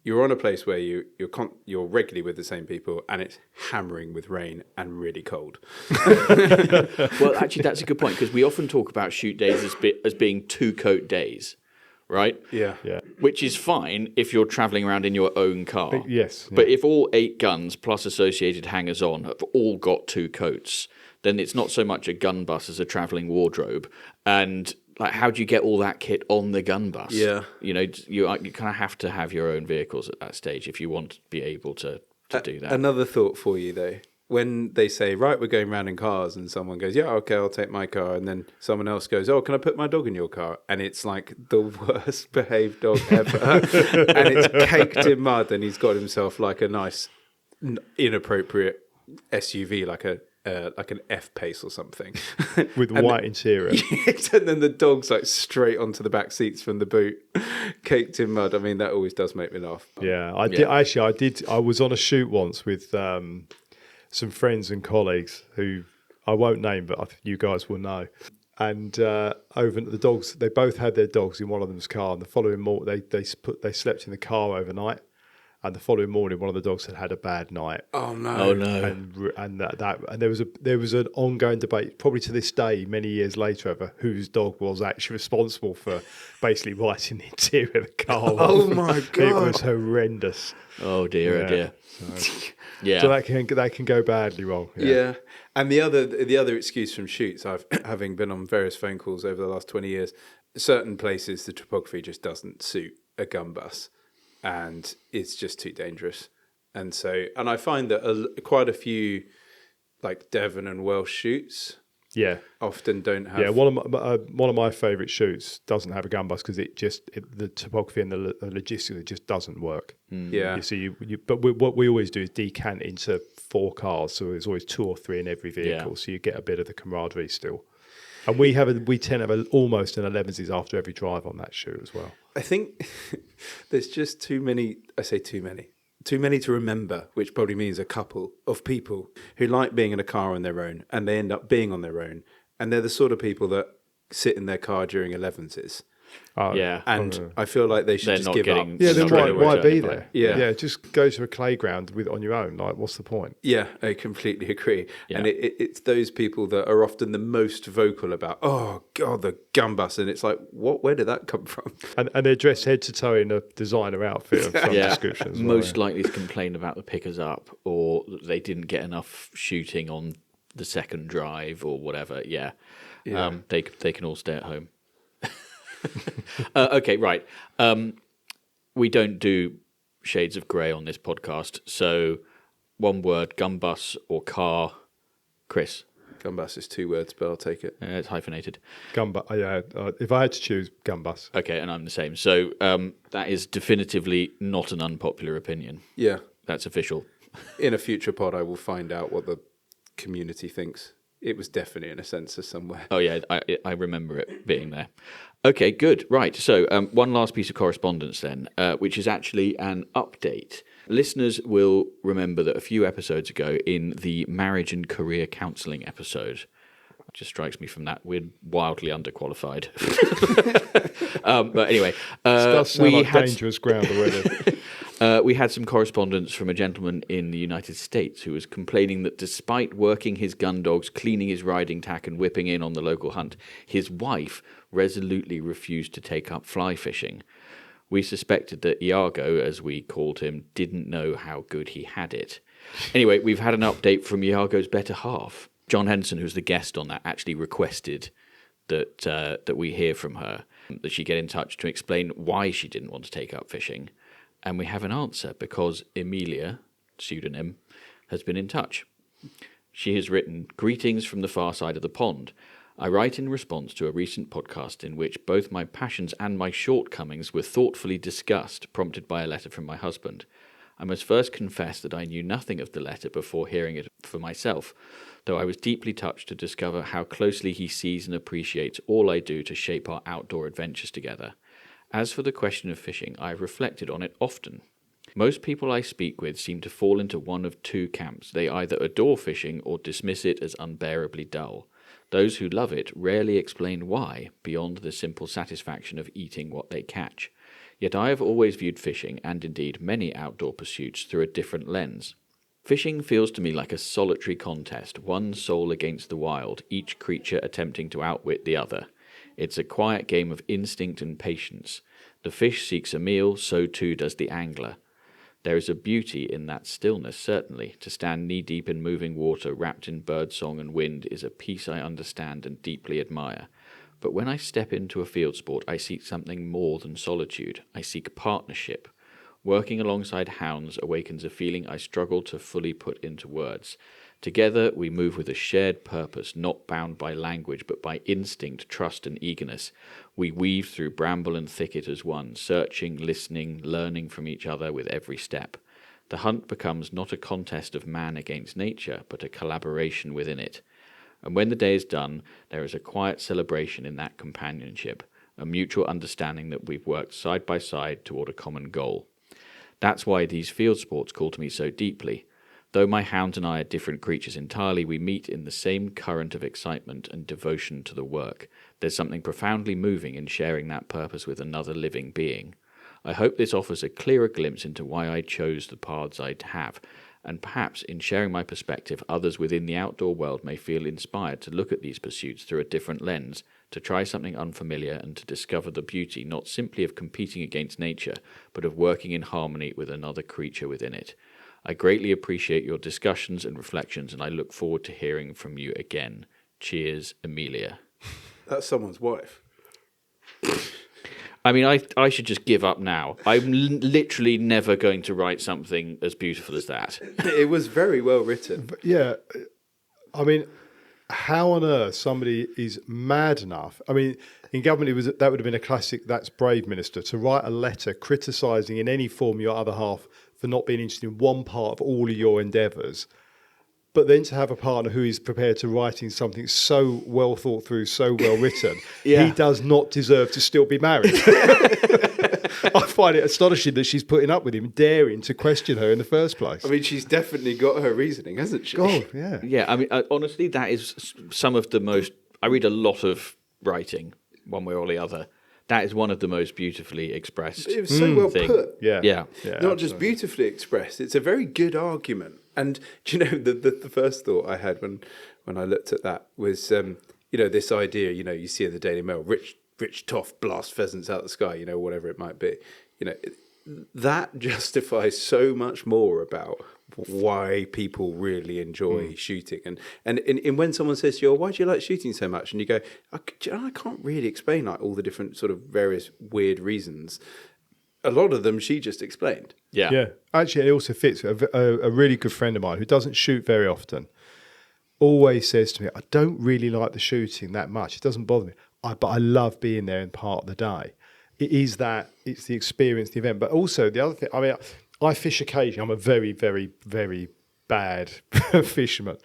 you're on a place where you're regularly with the same people and it's hammering with rain and really cold. Well, actually, that's a good point, because we often talk about shoot days as being 2-coat days, right? Yeah. Which is fine if you're travelling around in your own car. Yes. But if all 8 guns plus associated hangers-on have all got 2 coats, then it's not so much a gun bus as a travelling wardrobe. And like, how do you get all that kit on the gun bus? Yeah. You know, you kind of have to have your own vehicles at that stage if you want to be able to do that. Another thought for you, though. When they say, right, we're going round in cars, and someone goes, yeah, okay, I'll take my car. And then someone else goes, oh, can I put my dog in your car? And it's like the worst behaved dog ever. And it's caked in mud, and he's got himself like a nice, inappropriate SUV, like an F-Pace or something. With white interior. And then the dog's like straight onto the back seats from the boot, caked in mud. I mean, that always does make me laugh. Yeah, I did. I was on a shoot once with some friends and colleagues who I won't name, but I think you guys will know. And over the dogs, they both had their dogs in one of them's car. And the following morning, they slept in the car overnight. And the following morning, one of the dogs had a bad night. Oh no! Oh no! And there was an ongoing debate, probably to this day, many years later, over whose dog was actually responsible for basically writing the interior of the car. Oh my god! It was horrendous. Oh dear! Yeah. Oh dear! So that can go badly wrong. Yeah. And the other excuse from shoots, having been on various phone calls over the last 20 years, certain places the topography just doesn't suit a gun bus. And it's just too dangerous. And I find that quite a few, like Devon and Welsh shoots, often don't have. Yeah, one of my favourite shoots doesn't have a gun bus because the topography and the logistics, it just doesn't work. Yeah. You see, but what we always do is decant into 4 cars, so there's always 2 or 3 in every vehicle, so you get a bit of the camaraderie still. And we tend to have almost an 11s after every drive on that shoot as well. I think there's just too many. I say too many to remember, which probably means a couple of people who like being in a car on their own, and they end up being on their own, and they're the sort of people that sit in their car during 11s. And I feel like they should just give up. Yeah, then why be there? Yeah, just go to a playground on your own. Like, what's the point? Yeah, I completely agree. Yeah. And it's those people that are often the most vocal about, oh god, the gun bus, and it's like, where did that come from? And they're dressed head to toe in a designer outfit of some description. Most likely to complain about the pickers up, or that they didn't get enough shooting on the second drive, or whatever. Yeah. They can all stay at home. Okay, right. We don't do shades of grey on this podcast, so one word: gun bus or car. Chris. Gun bus is 2 words, but I'll take it. It's hyphenated. Gun bus. If I had to choose, gun bus. Okay, and I'm the same. So that is definitively not an unpopular opinion. Yeah, that's official. In a future pod, I will find out what the community thinks. It was definitely in a census somewhere. Oh, yeah, I remember it being there. Okay, good. Right, so one last piece of correspondence then, which is actually an update. Listeners will remember that a few episodes ago in the marriage and career counselling episode, it just strikes me from that, we're wildly underqualified. But anyway. Does sound like dangerous ground already. We had some correspondence from a gentleman in the United States who was complaining that despite working his gun dogs, cleaning his riding tack and whipping in on the local hunt, his wife resolutely refused to take up fly fishing. We suspected that Iago, as we called him, didn't know how good he had it. Anyway, we've had an update from Iago's better half. John Henderson, who's the guest on that, actually requested that we hear from her, that she get in touch to explain why she didn't want to take up fishing. And we have an answer because Emilia, pseudonym, has been in touch. She has written, "Greetings from the far side of the pond. I write in response to a recent podcast in which both my passions and my shortcomings were thoughtfully discussed, prompted by a letter from my husband. I must first confess that I knew nothing of the letter before hearing it for myself, though I was deeply touched to discover how closely he sees and appreciates all I do to shape our outdoor adventures together. As for the question of fishing, I have reflected on it often. Most people I speak with seem to fall into one of 2 camps. They either adore fishing or dismiss it as unbearably dull. Those who love it rarely explain why, beyond the simple satisfaction of eating what they catch. Yet I have always viewed fishing, and indeed many outdoor pursuits, through a different lens. Fishing feels to me like a solitary contest, one soul against the wild, each creature attempting to outwit the other. It's a quiet game of instinct and patience. The fish seeks a meal, so too does the angler. There is a beauty in that stillness, certainly. To stand knee-deep in moving water, wrapped in birdsong and wind, is a peace I understand and deeply admire. But when I step into a field sport, I seek something more than solitude. I seek partnership. Working alongside hounds awakens a feeling I struggle to fully put into words. Together we move with a shared purpose, not bound by language, but by instinct, trust and eagerness. We weave through bramble and thicket as one, searching, listening, learning from each other with every step. The hunt becomes not a contest of man against nature, but a collaboration within it. And when the day is done, there is a quiet celebration in that companionship, a mutual understanding that we've worked side by side toward a common goal. That's why these field sports call to me so deeply. Though my hound and I are different creatures entirely, we meet in the same current of excitement and devotion to the work. There's something profoundly moving in sharing that purpose with another living being. I hope this offers a clearer glimpse into why I chose the paths I have, and perhaps in sharing my perspective, others within the outdoor world may feel inspired to look at these pursuits through a different lens, to try something unfamiliar and to discover the beauty not simply of competing against nature, but of working in harmony with another creature within it. I greatly appreciate your discussions and reflections, and I look forward to hearing from you again. Cheers, Amelia. That's someone's wife. I mean, I should just give up now. I'm literally never going to write something as beautiful as that. It was very well written. But yeah, I mean, how on earth somebody is mad enough? I mean, in government, that would have been a classic. That's brave, minister, to write a letter criticising in any form your other half for not being interested in one part of all of your endeavours. But then to have a partner who is prepared to writing something so well thought through, so well written, he does not deserve to still be married. I find it astonishing that she's putting up with him, daring to question her in the first place. I mean, she's definitely got her reasoning, hasn't she? God, yeah. Yeah, I mean, honestly, that is some of the most... I read a lot of writing, one way or the other. That is one of the most beautifully expressed It was so well put. Yeah. Yeah. Not just beautifully expressed, it's a very good argument. And do you know, the first thought I had when I looked at that was, this idea, you see in the Daily Mail, rich toff blast pheasants out of the sky, whatever it might be. That justifies so much more about why people really enjoy shooting. And when someone says to you, why do you like shooting so much? And you go, I can't really explain like all the different sort of various weird reasons. A lot of them she just explained. Yeah. Yeah. Actually, it also fits. A really good friend of mine who doesn't shoot very often always says to me, I don't really like the shooting that much. It doesn't bother me. But I love being there in part of the day. It's the experience, the event. But also the other thing, I mean, I fish occasionally. I'm a very, very, very bad fisherman.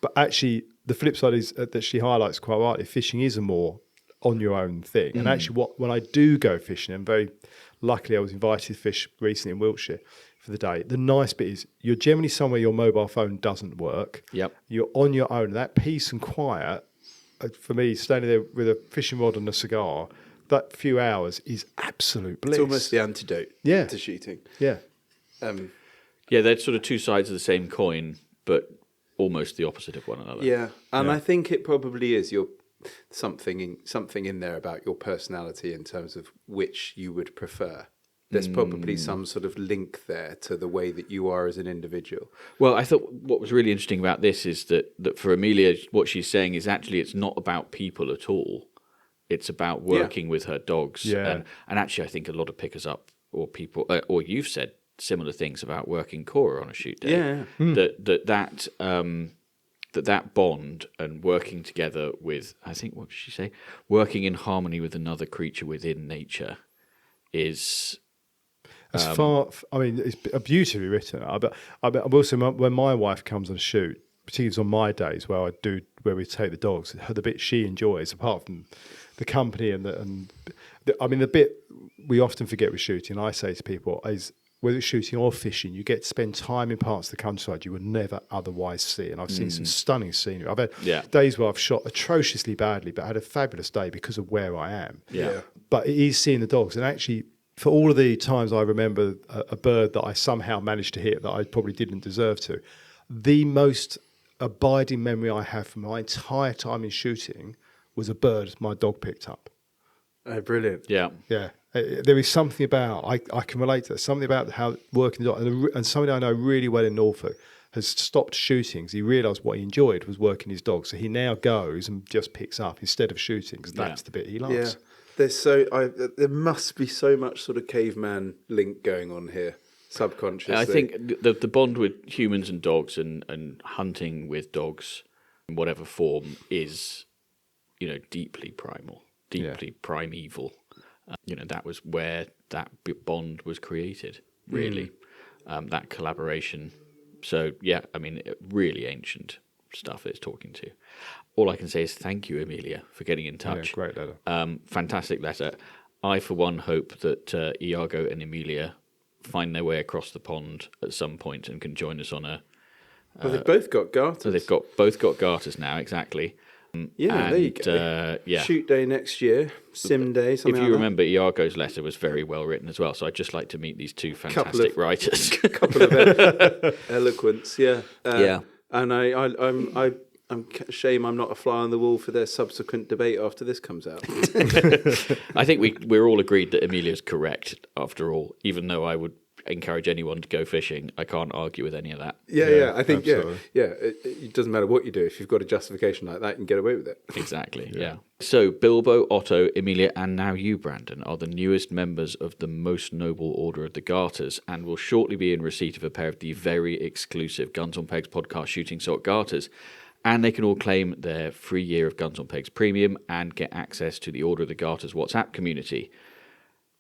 But actually, the flip side is that she highlights quite rightly, fishing is a more on your own thing. And actually, when I do go fishing, and very luckily I was invited to fish recently in Wiltshire for the day. The nice bit is you're generally somewhere your mobile phone doesn't work. Yep. You're on your own. That peace and quiet, for me, standing there with a fishing rod and a cigar, that few hours is absolute bliss. It's almost the antidote to shooting. Yeah. Yeah, they're sort of two sides of the same coin, but almost the opposite of one another. Yeah, and I think it probably is something in there about your personality in terms of which you would prefer. There's probably some sort of link there to the way that you are as an individual. Well, I thought what was really interesting about this is that for Amelia, what she's saying is actually it's not about people at all. It's about working with her dogs. Yeah. And actually, I think a lot of pickers up or people, or you've said similar things about working Cora on a shoot day. Yeah. That bond and working together with, I think, what did she say? Working in harmony with another creature within nature is... It's beautifully written. But also, when my wife comes on a shoot, particularly on my days where we take the dogs, the bit she enjoys, apart from the company the bit we often forget with shooting, I say to people, is whether it's shooting or fishing, you get to spend time in parts of the countryside you would never otherwise see. And I've seen some stunning scenery. I've had days where I've shot atrociously badly, but had a fabulous day because of where I am. Yeah. But it is seeing the dogs. And actually, for all of the times I remember a bird that I somehow managed to hit that I probably didn't deserve to, the most abiding memory I have from my entire time in shooting was a bird my dog picked up. Oh, brilliant. Yeah. Yeah. There is something about, I can relate to that, something about how working the dog, and somebody I know really well in Norfolk has stopped shooting because he realised what he enjoyed was working his dog. So he now goes and just picks up instead of shooting because that's the bit he loves. Yeah. There must be so much sort of caveman link going on here, subconsciously. I think the bond with humans and dogs and hunting with dogs in whatever form is, deeply primal, deeply primeval. That was where that bond was created, really, that collaboration. So, really ancient stuff it's talking to. All I can say is thank you, Amelia, for getting in touch. Yeah, great letter. Fantastic letter. I, for one, hope that Iago and Amelia find their way across the pond at some point and can join us on a... Well, they've both got garters. So they've both got garters now, exactly. There you go. Yeah. Shoot day next year, sim day, something If like you that. remember, Iago's letter was very well written as well, so I'd just like to meet these two fantastic writers. Couple of eloquence, yeah. Yeah. And I'm shame I'm not a fly on the wall for their subsequent debate after this comes out. I think we're all agreed that Amelia's correct, after all, even though I would encourage anyone to go fishing. I can't argue with any of that. Yeah, I think, absolutely. it doesn't matter what you do. If you've got a justification like that, you can get away with it. Exactly, yeah. So Bilbo, Otto, Amelia, and now you, Brandon, are the newest members of the Most Noble Order of the Garters and will shortly be in receipt of a pair of the very exclusive Guns on Pegs podcast shooting sock garters. And they can all claim their free year of Guns on Pegs Premium and get access to the Order of the Garters WhatsApp community.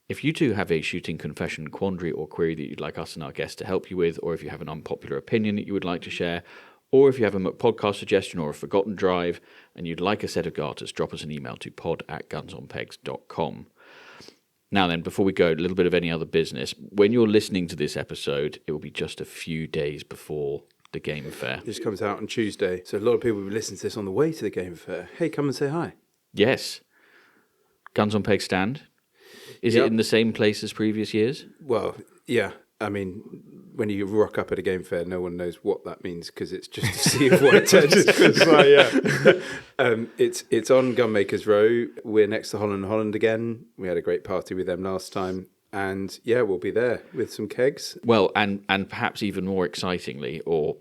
If you too have a shooting confession, quandary, or query that you'd like us and our guests to help you with, or if you have an unpopular opinion that you would like to share, or if you have a podcast suggestion or a forgotten drive and you'd like a set of garters, drop us an email to pod@gunsonpegs.com. Now then, before we go, a little bit of any other business. When you're listening to this episode, it will be just a few days before the game fair. This comes out on Tuesday, so a lot of people will listen to this on the way to the game fair. Hey, come and say hi. Yes. Guns on Pegs stand. Is it in the same place as previous years? Well, yeah. I mean, when you rock up at a game fair, no one knows what that means because it's just a sea of white tents. It's on Gunmakers Row. We're next to Holland again. We had a great party with them last time. And we'll be there with some kegs. Well, and perhaps even more excitingly, or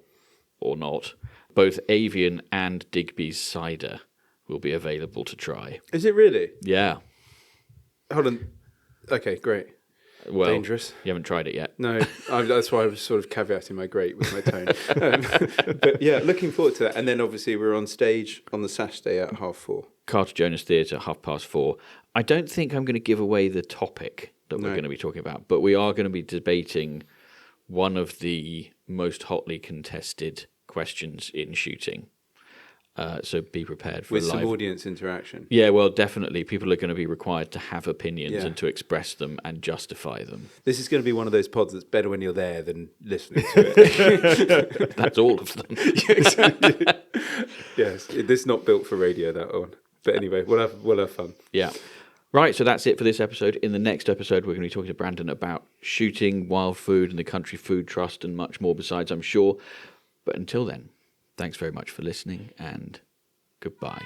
not, both Avian and Digby's cider will be available to try. Is it really? Yeah. Hold on. Okay, great. Well, dangerous. You haven't tried it yet. No, that's why I was sort of caveating my great with my tone. But yeah, looking forward to that. And then obviously we're on stage on the Saturday at 4:30. Carter Jonas Theatre, 4:30. I don't think I'm going to give away the topic that we're going to be talking about, but we are going to be debating one of the most hotly contested questions in shooting. So be prepared for with live... some audience interaction. Yeah, well, definitely. People are going to be required to have opinions and to express them and justify them. This is going to be one of those pods that's better when you're there than listening to it. That's all of them. Yeah, exactly. Yes, this is not built for radio, that one. But anyway, we'll have fun. Yeah. Right, so that's it for this episode. In the next episode, we're going to be talking to Brandon about shooting, wild food, and the Country Food Trust, and much more besides, I'm sure. But until then, thanks very much for listening, and goodbye.